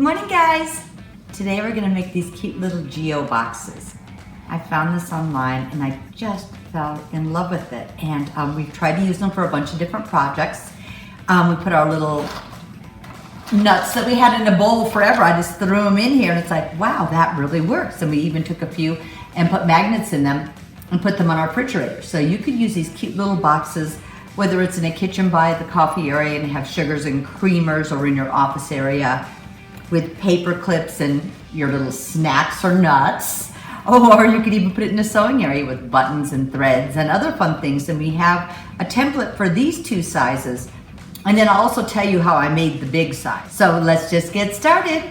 morning, guys. Today we're gonna make these cute little geo boxes. I found this online and I just fell in love with it. And we've tried to use them for a bunch of different projects. We put our little nuts that we had in a bowl forever. I just threw them in here and it's like, wow, that really works. And we even took a few and put magnets in them and put them on our refrigerator. So you could use these cute little boxes, whether it's in a kitchen by the coffee area and have sugars and creamers, or in your office area with paper clips and your little snacks or nuts. Or you could even put it in a sewing area with buttons and threads and other fun things. And we have a template for these two sizes. And then I'll also tell you how I made the big size. So let's just get started.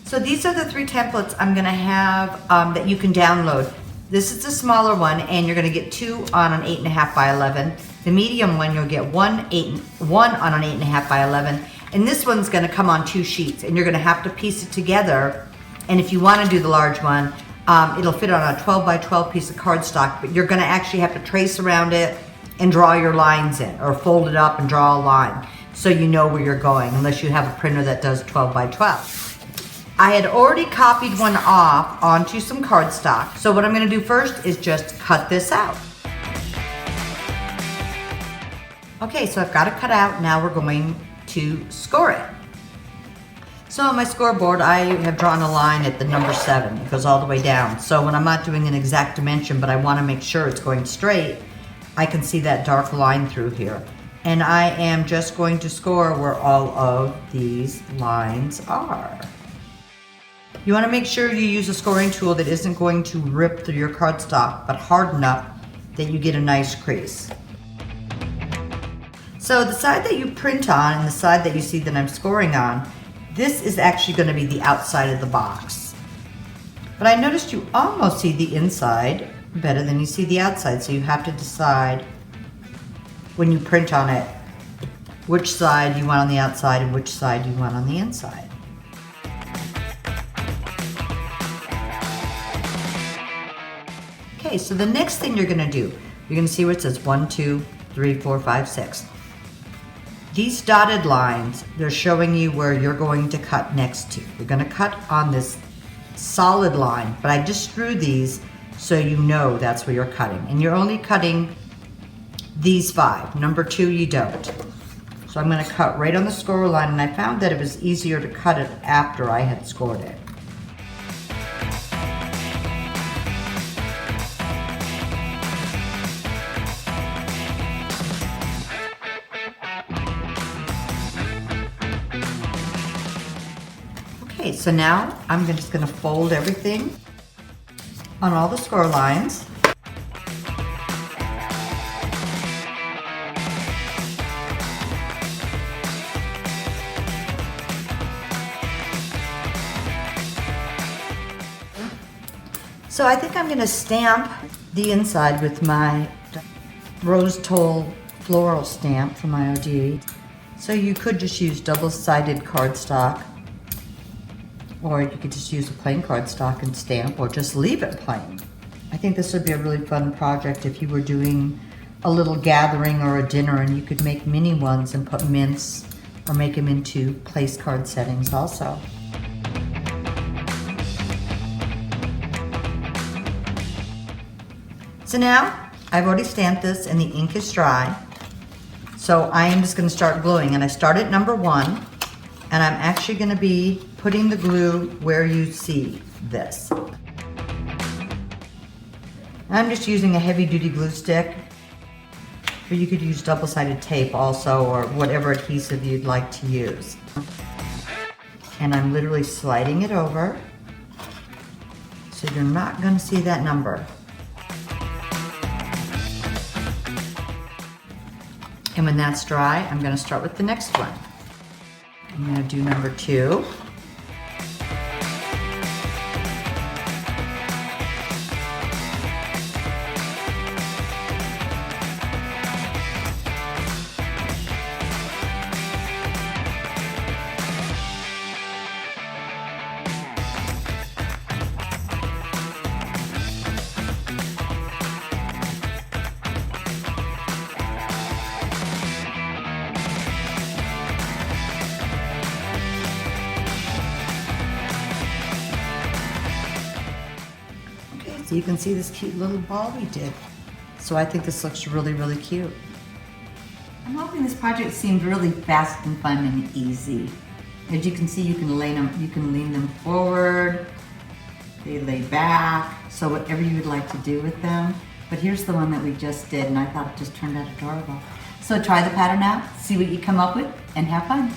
So these are the three templates I'm gonna have that you can download. This is the smaller one, and you're gonna get two on an 8.5 by 11. The medium one, you'll get one on an 8.5 by 11. And this one's gonna come on 2 sheets, and you're gonna have to piece it together. And if you wanna do the large one, it'll fit on a 12 by 12 piece of cardstock, but you're gonna actually have to trace around it and draw your lines in, or fold it up and draw a line so you know where you're going, unless you have a printer that does 12 by 12. I had already copied one off onto some cardstock. So what I'm gonna do first is just cut this out. Okay, so I've got it cut out. Now we're going to score it. So on my scoreboard, I have drawn a line at the number 7. It goes all the way down. So when I'm not doing an exact dimension, but I want to make sure it's going straight, I can see that dark line through here. And I am just going to score where all of these lines are. You want to make sure you use a scoring tool that isn't going to rip through your cardstock, but hard enough that you get a nice crease. So the side that you print on and the side that you see that I'm scoring on, this is actually going to be the outside of the box. But I noticed you almost see the inside better than you see the outside, so you have to decide when you print on it which side you want on the outside and which side you want on the inside. Okay, so the next thing you're going to do, you're going to see where it says 1, 2, 3, 4, 5, 6. These dotted lines, they're showing you where you're going to cut next to. You're going to cut on this solid line, but I just drew these so you know that's where you're cutting. And you're only cutting these 5. Number 2, you don't. So I'm going to cut right on the score line, and I found that it was easier to cut it after I had scored it. Okay, so now I'm just going to fold everything on all the score lines. So I think I'm going to stamp the inside with my Rose Toll floral stamp from IOD. So you could just use double-sided cardstock, or you could just use a plain cardstock and stamp, or just leave it plain. I think this would be a really fun project if you were doing a little gathering or a dinner, and you could make mini ones and put mints or make them into place card settings also. So now I've already stamped this and the ink is dry. So I am just going to start gluing, and I start at number 1, and I'm actually going to be putting the glue where you see this. I'm just using a heavy-duty glue stick, but you could use double-sided tape also, or whatever adhesive you'd like to use. And I'm literally sliding it over, so you're not going to see that number. And when that's dry, I'm going to start with the next one. I'm going to do number 2. So you can see this cute little ball we did. So I think this looks really, really cute. I'm hoping this project seemed really fast and fun and easy. As you can see, you can lean them forward, they lay back, so whatever you would like to do with them. But here's the one that we just did, and I thought it just turned out adorable. So try the pattern out, see what you come up with, and have fun.